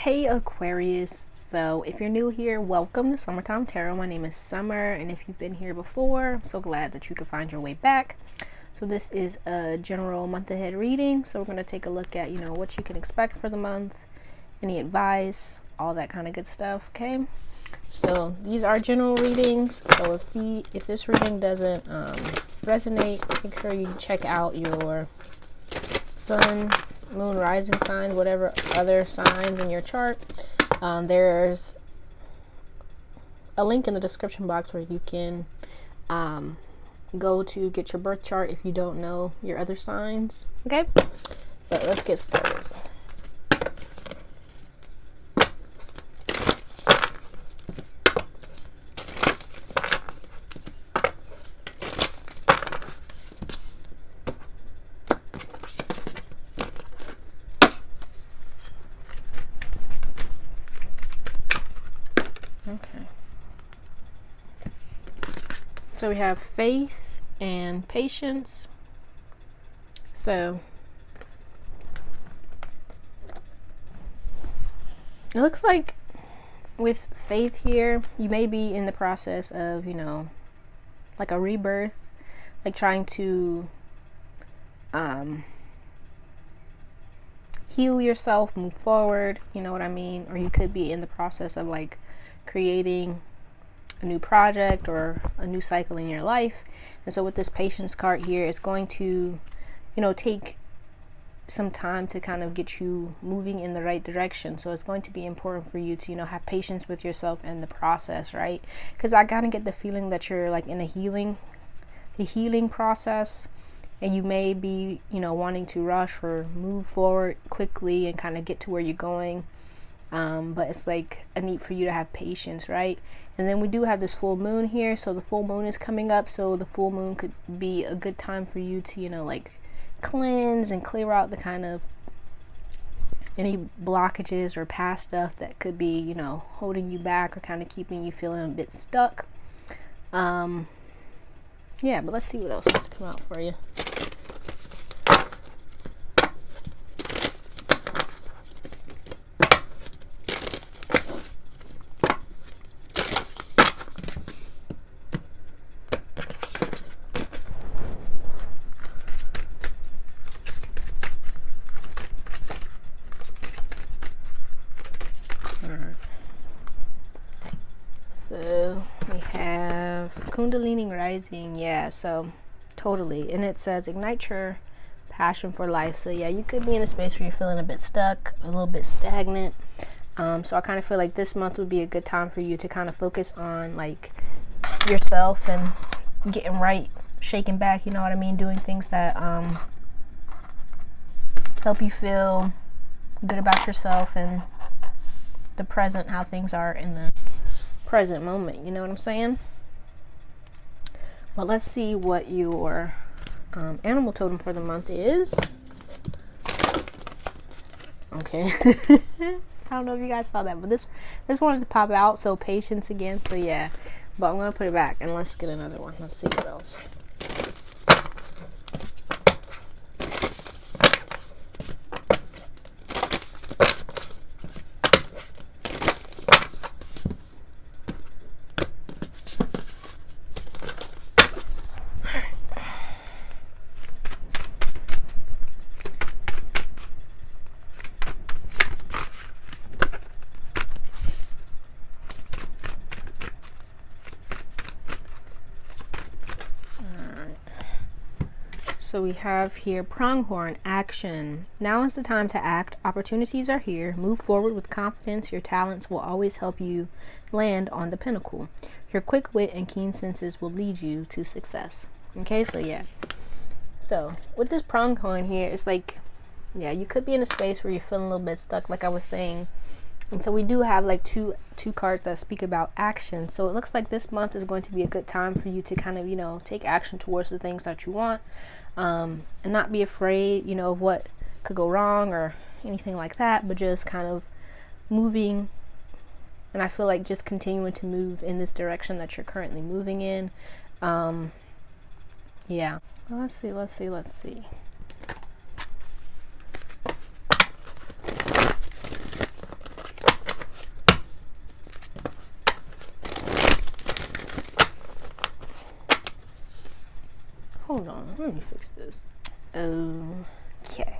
Hey Aquarius, so if you're new here, welcome to Summertime Tarot. My name is Summer, and if you've been here before, I'm so glad that you could find your way back. So this is a general month ahead reading, so we're going to take a look at, what you can expect for the month, any advice, all that kind of good stuff, okay? So these are general readings, so if this reading doesn't resonate, make sure you check out your sun, moon, rising signs, whatever other signs in your chart. There's a link in the description box where you can go to get your birth chart if you don't know your other signs. Okay, but let's get started. Okay. So we have faith and patience. So it looks like with faith here, you may be in the process of, like a rebirth, like trying to heal yourself, move forward, you know what I mean? Or you could be in the process of like creating a new project or a new cycle in your life. And so with this patience card here, it's going to, take some time to kind of get you moving in the right direction. So it's going to be important for you to, have patience with yourself and the process, right? Because I kind of get the feeling that you're like in the healing process, and you may be, wanting to rush or move forward quickly and kind of get to where you're going. But it's like a need for you to have patience, right? And then we do have this full moon here, so the full moon is coming up, so the full moon could be a good time for you to, like cleanse and clear out the kind of any blockages or past stuff that could be, holding you back or kind of keeping you feeling a bit stuck. Yeah, but let's see what else has to come out for you. So we have Kundalini rising, yeah, so totally. And it says ignite your passion for life. So yeah, you could be in a space where you're feeling a bit stuck, a little bit stagnant. So I kind of feel like this month would be a good time for you to kind of focus on like yourself and getting right, shaking back, you know what I mean? Doing things that help you feel good about yourself and the present, how things are in the present moment, you know what I'm saying? Well, let's see what your animal totem for the month is. Okay. I don't know if you guys saw that, but this wanted to pop out, so patience again. So yeah, but I'm gonna put it back and let's get another one. Let's see what else. So we have here pronghorn, action. Now is the time to act. Opportunities are here. Move forward with confidence. Your talents will always help you land on the pinnacle. Your quick wit and keen senses will lead you to success. Okay, so yeah. So with this pronghorn here, it's like, yeah, you could be in a space where you're feeling a little bit stuck, like I was saying. And so we do have like two cards that speak about action. So it looks like this month is going to be a good time for you to kind of, take action towards the things that you want, and not be afraid, of what could go wrong or anything like that, but just kind of moving. And I feel like just continuing to move in this direction that you're currently moving in. Yeah. Let's see. hold on, let me fix this. Okay.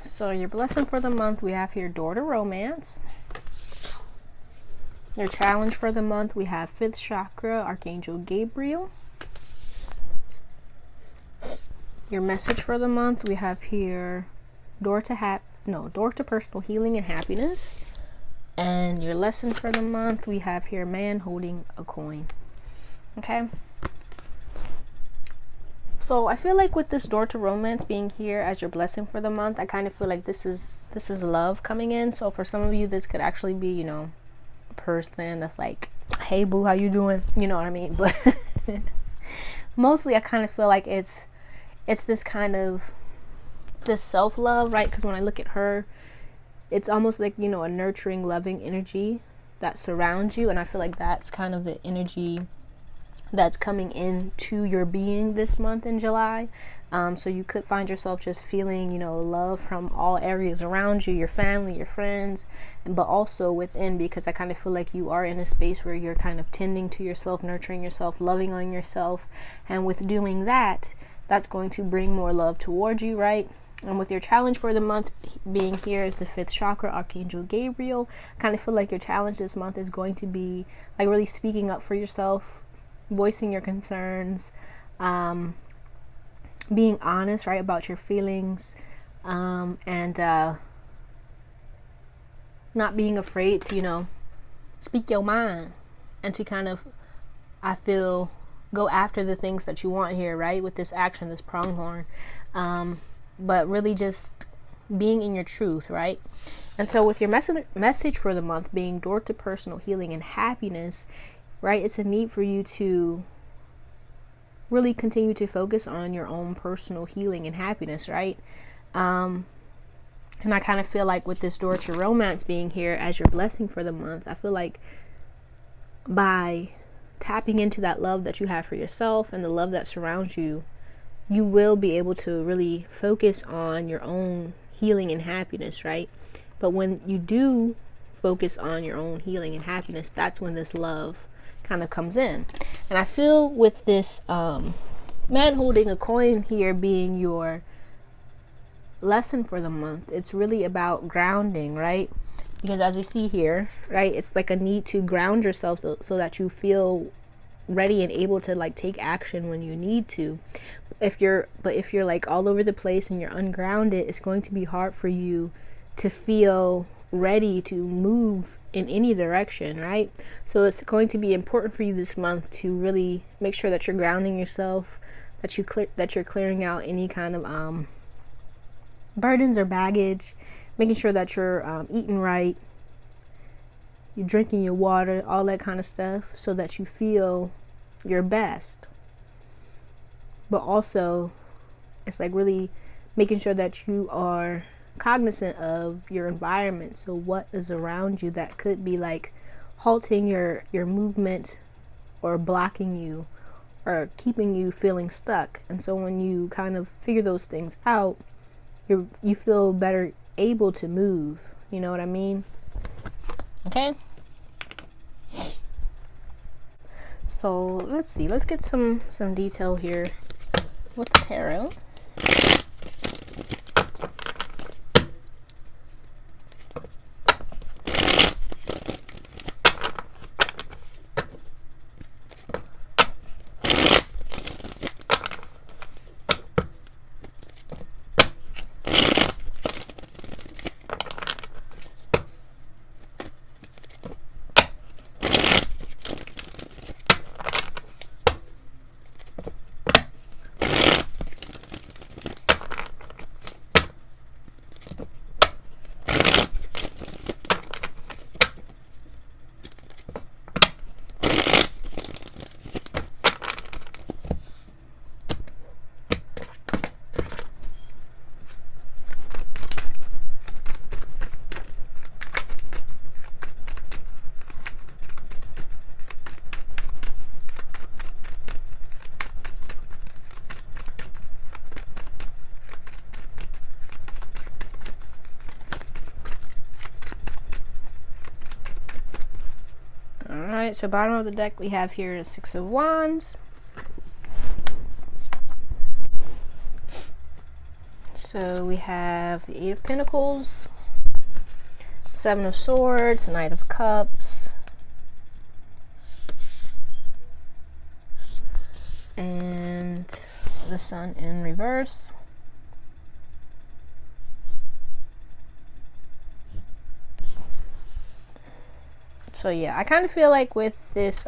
So your blessing for the month, we have here door to romance. Your challenge for the month, we have 5th chakra, Archangel Gabriel. Your message for the month, we have here door to personal healing and happiness. And your lesson for the month, we have here man holding a coin. Okay. So I feel like with this door to romance being here as your blessing for the month, I kind of feel like this is love coming in. So for some of you, this could actually be, you know, a person that's like, hey boo, how you doing? You know what I mean? But mostly I kind of feel like it's this kind of this self-love, right? Because when I look at her, it's almost like, you know, a nurturing, loving energy that surrounds you. And I feel like that's kind of the energy that's coming into your being this month in July. So you could find yourself just feeling, you know, love from all areas around you, your family, your friends, but also within, because I kind of feel like you are in a space where you're kind of tending to yourself, nurturing yourself, loving on yourself. And with doing that, that's going to bring more love towards you, right? And with your challenge for the month being here is the 5th chakra, Archangel Gabriel. I kind of feel like your challenge this month is going to be like really speaking up for yourself, voicing your concerns, being honest, right, about your feelings, and not being afraid to, you know, speak your mind and to kind of, I feel, go after the things that you want here, right, with this action, this pronghorn, but really just being in your truth, right? And so with your message for the month being door to personal healing and happiness, right, it's a need for you to really continue to focus on your own personal healing and happiness, right? And I kind of feel like with this door to romance being here as your blessing for the month, I feel like by tapping into that love that you have for yourself and the love that surrounds you, you will be able to really focus on your own healing and happiness, right? But when you do focus on your own healing and happiness, that's when this love kind of comes in. And I feel with this man holding a coin here being your lesson for the month, it's really about grounding, right? Because as we see here, right, it's like a need to ground yourself so that you feel ready and able to like take action when you need to. If you're like all over the place and you're ungrounded, it's going to be hard for you to feel ready to move in any direction, right? So it's going to be important for you this month to really make sure that you're grounding yourself, that you're clearing out any kind of burdens or baggage, making sure that you're eating right, you're drinking your water, all that kind of stuff, so that you feel your best. But also, it's like really making sure that you are cognizant of your environment. So what is around you that could be like halting your movement or blocking you or keeping you feeling stuck. And so when you kind of figure those things out, you feel better able to move. You know what I mean? Okay. So let's see. Let's get some detail here with the tarot. Alright, so bottom of the deck we have here is Six of Wands. So we have the Eight of Pentacles, Seven of Swords, Knight of Cups, and the Sun in reverse. So yeah, I kind of feel like with this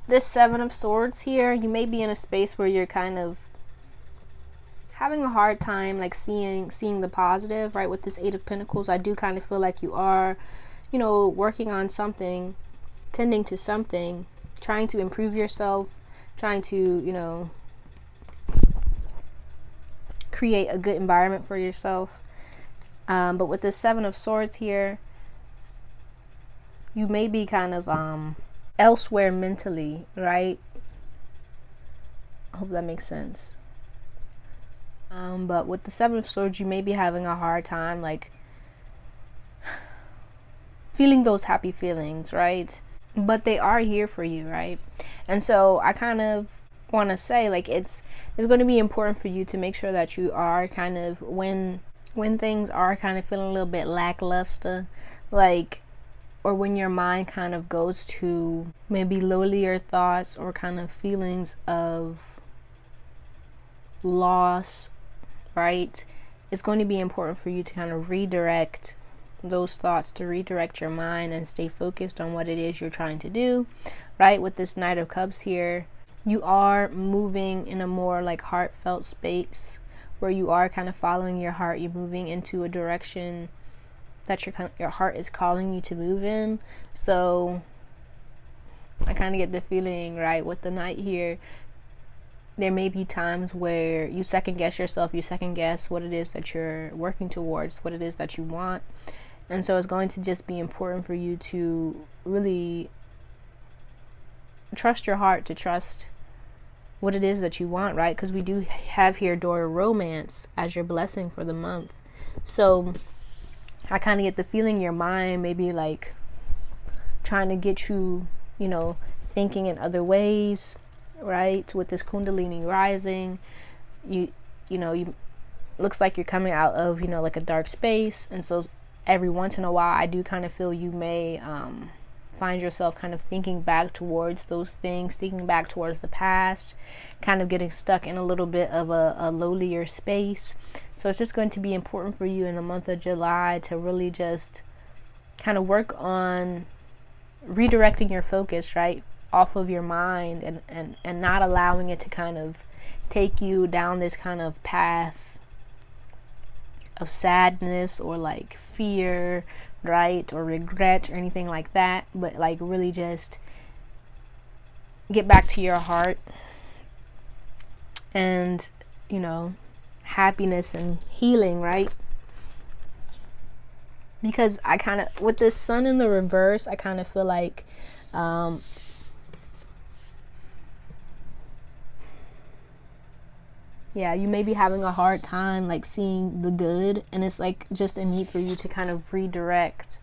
this Seven of Swords here, you may be in a space where you're kind of having a hard time like seeing the positive, right? With this Eight of Pentacles, I do kind of feel like you are, you know, working on something, tending to something, trying to improve yourself, trying to, you know, create a good environment for yourself. But with this Seven of Swords here, you may be kind of elsewhere mentally, right? I hope that makes sense. But with the Seven of Swords, you may be having a hard time like feeling those happy feelings, right? But they are here for you, right? And so I kind of want to say like it's going to be important for you to make sure that you are kind of, when things are kind of feeling a little bit lackluster, like, or when your mind kind of goes to maybe lowlier thoughts or kind of feelings of loss, right? It's going to be important for you to kind of redirect those thoughts, to redirect your mind and stay focused on what it is you're trying to do, right? With this Knight of Cups here, you are moving in a more like heartfelt space where you are kind of following your heart. You're moving into a direction that your heart is calling you to move in. So I kind of get the feeling, right, with the Knight here, there may be times where you second guess yourself, you second guess what it is that you're working towards, what it is that you want. And so it's going to just be important for you to really trust your heart, to trust what it is that you want, right? Because we do have here Door to Romance as your blessing for the month. So I kind of get the feeling your mind may be like trying to get you, you know, thinking in other ways, right? With this Kundalini rising, you looks like you're coming out of, you know, like a dark space. And so every once in a while, I do kind of feel you may find yourself kind of thinking back towards those things, thinking back towards the past, kind of getting stuck in a little bit of a lowlier space. So it's just going to be important for you in the month of July to really just kind of work on redirecting your focus, right, off of your mind and not allowing it to kind of take you down this kind of path of sadness or like fear, right, or regret or anything like that, but like really just get back to your heart and, you know, happiness and healing, right? Because I kind of, with this Sun in the reverse, I kind of feel like yeah, you may be having a hard time like seeing the good, and it's like just a need for you to kind of redirect.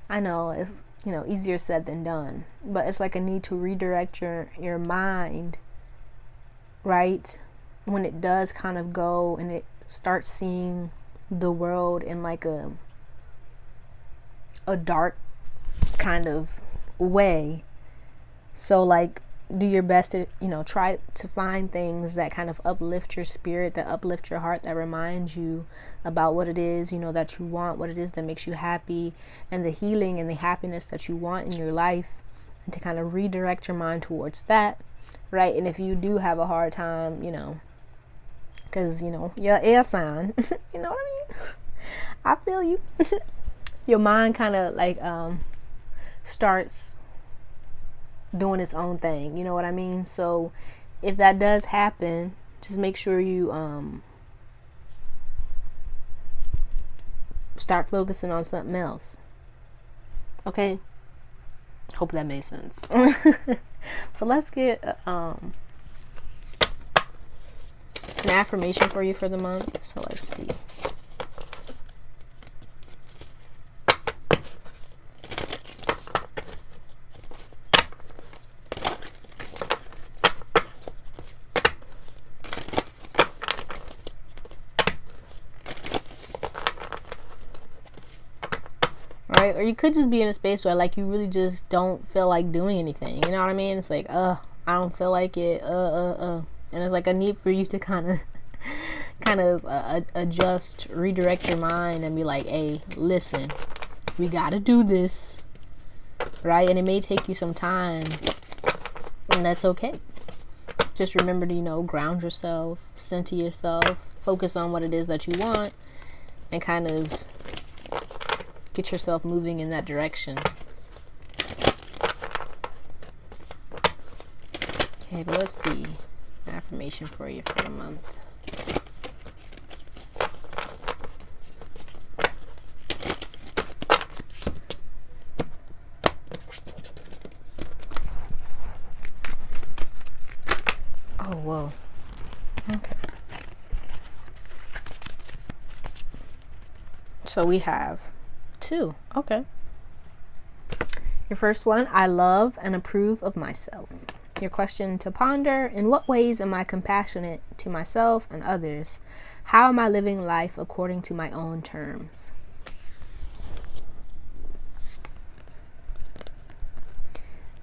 I know it's, you know, easier said than done, but it's like a need to redirect your mind, right? When it does kind of go and it starts seeing the world in like a dark kind of way. So like do your best to, you know, try to find things that kind of uplift your spirit, that uplift your heart, that reminds you about what it is, you know, that you want, what it is that makes you happy, and the healing and the happiness that you want in your life, and to kind of redirect your mind towards that, right? And if you do have a hard time, you know, because, you know, you're air sign, you know what I mean? I feel you. Your mind kind of like starts doing its own thing, you know what I mean? So if that does happen, just make sure you start focusing on something else. Okay, hope that made sense. But let's get an affirmation for you for the month. So let's see. right? Or you could just be in a space where like you really just don't feel like doing anything. You know what I mean? It's like, I don't feel like it. And it's like a need for you to kind of adjust, redirect your mind, and be like, hey, listen, we gotta do this, right? And it may take you some time, and that's okay. Just remember to, you know, ground yourself, center yourself, focus on what it is that you want, and kind of get yourself moving in that direction. Okay, but let's see. Affirmation for you for the month. Oh, whoa. Okay. So we have 2. Okay. Your first one, I love and approve of myself. Your question to ponder, in what ways am I compassionate to myself and others? How am I living life according to my own terms?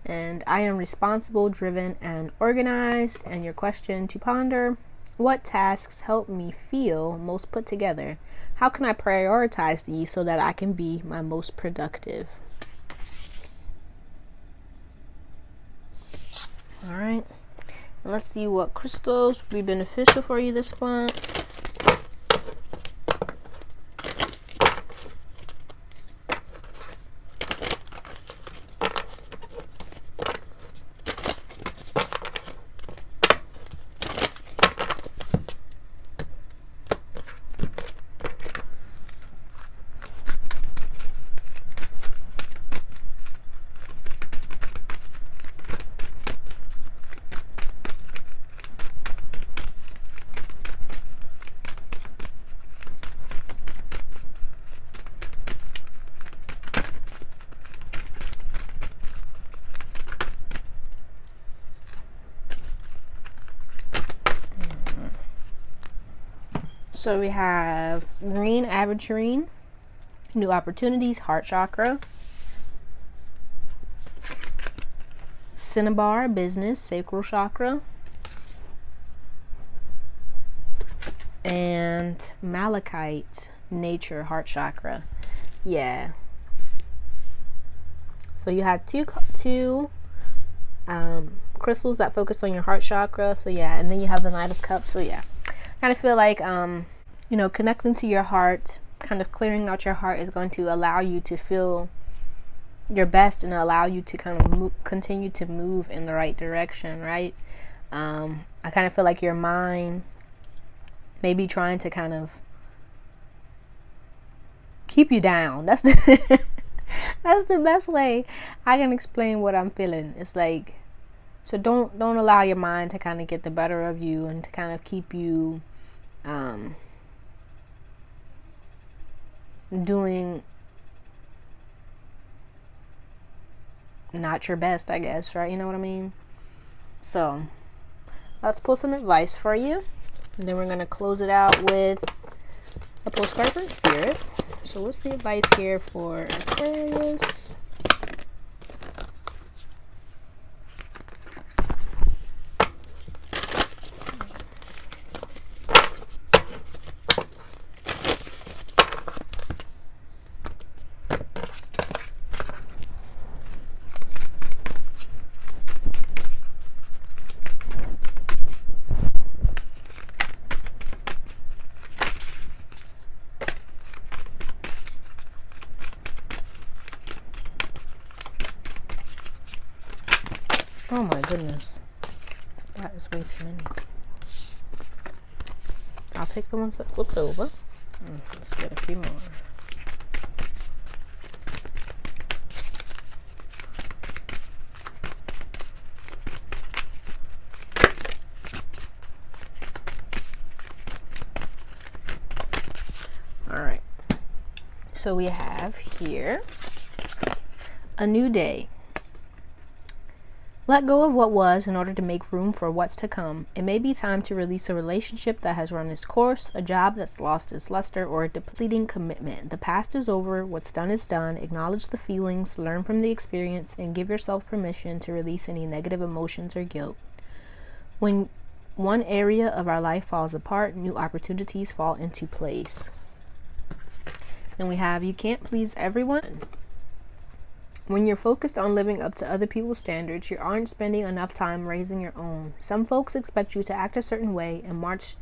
And I am responsible, driven, and organized. And your question to ponder, what tasks help me feel most put together? How can I prioritize these so that I can be my most productive? All right. And let's see what crystals will be beneficial for you this month. So we have green, aventurine, new opportunities, heart chakra, cinnabar, business, sacral chakra, and malachite, nature, heart chakra. Yeah. So you have two crystals that focus on your heart chakra. So yeah, and then you have the Knight of Cups. So yeah, kind of feel like you know, connecting to your heart, kind of clearing out your heart is going to allow you to feel your best and allow you to kind of continue to move in the right direction, right? I kind of feel like your mind may be trying to kind of keep you down. That's the that's the best way I can explain what I'm feeling. It's like, so don't allow your mind to kind of get the better of you and to kind of keep you doing not your best, I guess, right? You know what I mean? So let's pull some advice for you, and then we're going to close it out with a postcard from Spirit. So what's the advice here for Aquarius? Oh my goodness. That is way too many. I'll take the ones that flipped over. Let's get a few more. Alright. So we have here a new day. Let go of what was in order to make room for what's to come. It may be time to release a relationship that has run its course, a job that's lost its luster, or a depleting commitment. The past is over. What's done is done. Acknowledge the feelings, learn from the experience, and give yourself permission to release any negative emotions or guilt. When one area of our life falls apart, new opportunities fall into place. Then we have, you can't please everyone. When you're focused on living up to other people's standards, you aren't spending enough time raising your own. Some folks expect you to act a certain way and march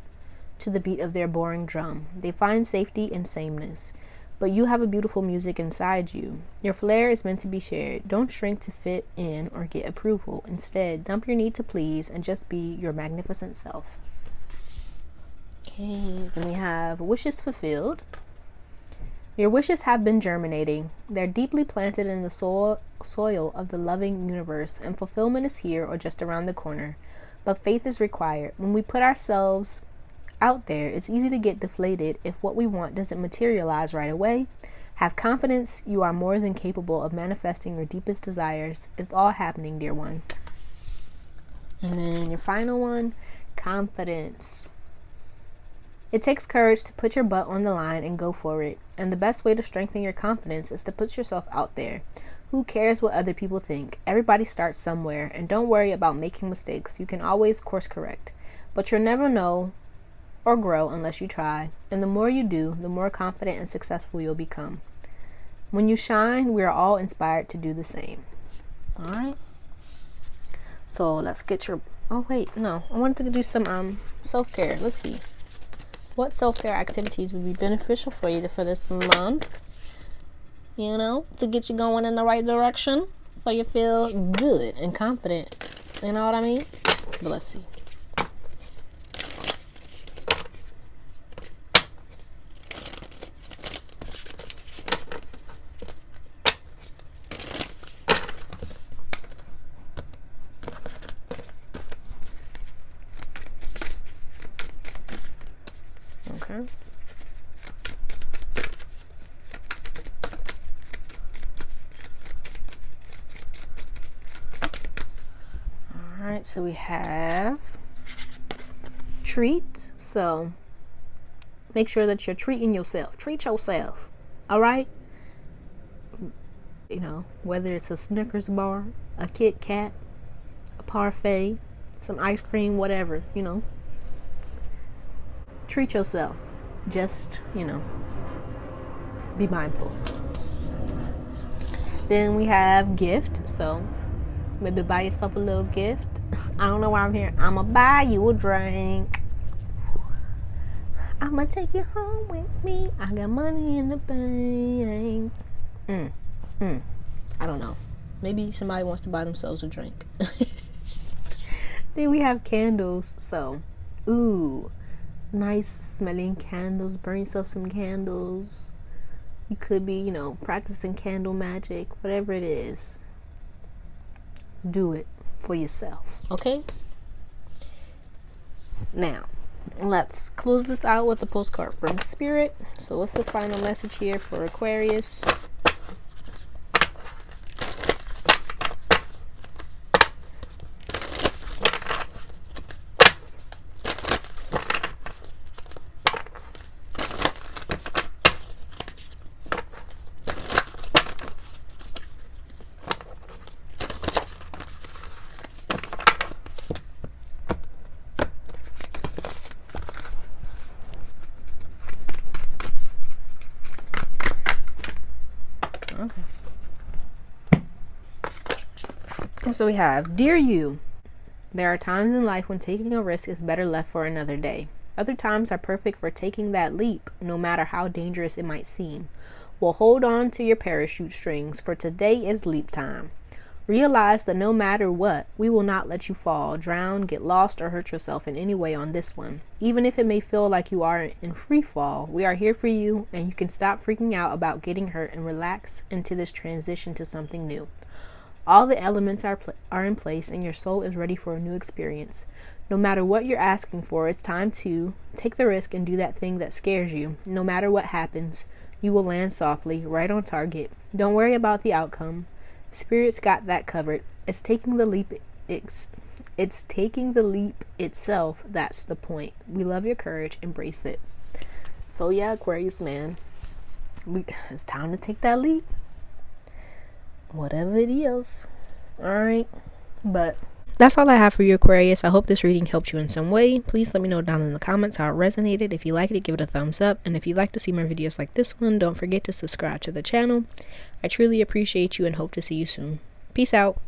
to the beat of their boring drum. They find safety in sameness. But you have a beautiful music inside you. Your flair is meant to be shared. Don't shrink to fit in or get approval. Instead, dump your need to please and just be your magnificent self. Okay, then we have wishes fulfilled. Your wishes have been germinating. They're deeply planted in the soil of the loving universe, and fulfillment is here or just around the corner. But faith is required. When we put ourselves out there, it's easy to get deflated if what we want doesn't materialize right away. Have confidence. You are more than capable of manifesting your deepest desires. It's all happening, dear one. And then your final one, confidence. It takes courage to put your butt on the line and go for it. And the best way to strengthen your confidence is to put yourself out there. Who cares what other people think? Everybody starts somewhere, and don't worry about making mistakes. You can always course correct. But you'll never know or grow unless you try. And the more you do, the more confident and successful you'll become. When you shine, we are all inspired to do the same. All right? So let's get your... Oh, wait, no. I wanted to do some self-care. Let's see. What self-care activities would be beneficial for you for this month? You know, to get you going in the right direction, so you feel good and confident. You know what I mean? But let's see. Okay. All right, so we have treat. So make sure that you're treating yourself. Treat yourself. All right. You know, whether it's a Snickers bar, a Kit Kat, a parfait, some ice cream, whatever, you know. Treat yourself. Just, you know, be mindful. Then we have gift. So maybe buy yourself a little gift. I don't know why I'm here. I'ma buy you a drink. I'ma take you home with me. I got money in the bank. I don't know. Maybe somebody wants to buy themselves a drink. Then we have candles. So, ooh, nice smelling candles. Burn yourself some candles. You could be, you know, practicing candle magic, whatever it is. Do it for yourself, okay? Now, let's close this out with a postcard from Spirit. So what's the final message here for Aquarius? So we have, dear you, there are times in life when taking a risk is better left for another day. Other times are perfect for taking that leap, no matter how dangerous it might seem. Well, hold on to your parachute strings, for today is leap time. Realize that no matter what, we will not let you fall, drown, get lost, or hurt yourself in any way on this one. Even if it may feel like you are in free fall, we are here for you, and you can stop freaking out about getting hurt and relax into this transition to something new. All the elements are in place, and your soul is ready for a new experience. No matter what you're asking for, it's time to take the risk and do that thing that scares you. No matter what happens, you will land softly, right on target. Don't worry about the outcome. Spirit's got that covered. It's taking the leap It's taking the leap itself. That's the point. We love your courage. Embrace it. So yeah, Aquarius, man, it's time to take that leap, whatever it is. All right, but that's all I have for you, Aquarius. I hope this reading helped you in some way. Please let me know down in the comments how it resonated. If you liked it, give it a thumbs up. And if you'd like to see more videos like this one, don't forget to subscribe to the channel. I truly appreciate you and hope to see you soon. Peace out.